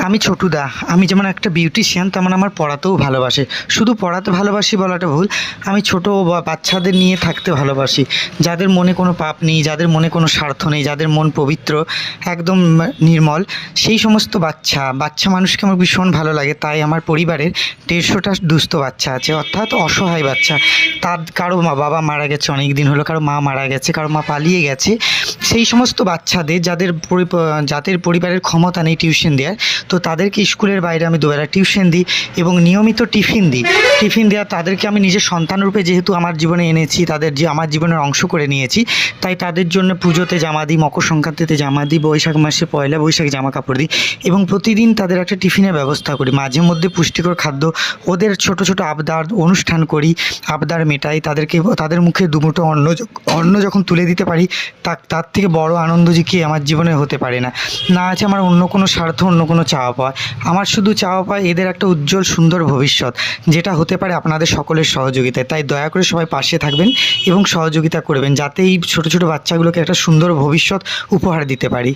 আমি ছোটুদা, আমি যেমন একটা বিউটিশিয়ান তেমন আমার পড়াতেও ভালোবাসে। শুধু পড়াতে ভালোবাসি বলাটা ভুল, আমি ছোটো বাচ্চাদের নিয়ে থাকতে ভালোবাসি, যাদের মনে কোনো পাপ নেই, যাদের মনে কোনো স্বার্থ নেই, যাদের মন পবিত্র, একদম নির্মল, সেই সমস্ত বাচ্চা মানুষকে আমার ভীষণ ভালো লাগে। তাই আমার পরিবারের 150টা দুস্থ বাচ্চা আছে, অর্থাৎ অসহায় বাচ্চা। তার কারো বাবা মারা গেছে অনেক দিন হলো, কারো মা মারা গেছে, কারো মা পালিয়ে গেছে। সেই সমস্ত বাচ্চাদের যাদের পরিবারের ক্ষমতা নেই টিউশন দেওয়ার, তো তাদেরকে স্কুলের বাইরে আমি দুবেলা টিউশন দিই এবং নিয়মিত টিফিন দেওয়া তাদেরকে আমি নিজের সন্তানরূপে যেহেতু আমার জীবনে এনেছি, তাদের যে আমার জীবনের অংশ করে নিয়েছি, তাই তাদের জন্য পুজোতে জামা দিই, মকর সংক্রান্তিতে জামা দিই, বৈশাখ মাসে পয়লা বৈশাখ জামা কাপড় দিই এবং প্রতিদিন তাদের একটা টিফিনের ব্যবস্থা করি। মাঝে মধ্যে পুষ্টিকর খাদ্য, ওদের ছোট ছোট আবদার অনুষ্ঠান করি, আবদার মেটাই, তাদের মুখে দুমুঠো অন্ন যখন তুলে দিতে পারি, তার থেকে বড় আনন্দ যে কি আমার জীবনে হতে পারে না। না আছে আমার অন্য কোনো স্বার্থ, অন্য কোনো চাওয়া পাওয়া। আমার শুধু চাওয়া পাওয়া এদের একটা উজ্জ্বল সুন্দর ভবিষ্যৎ, যেটা হতে পারে আপনাদের সকলের সহযোগিতায়। তাই দয়া করে সবাই পাশে থাকবেন এবং সহযোগিতা করবেন, যাতে এই ছোটো ছোটো বাচ্চাগুলোকে একটা সুন্দর ভবিষ্যৎ উপহার দিতে পারি।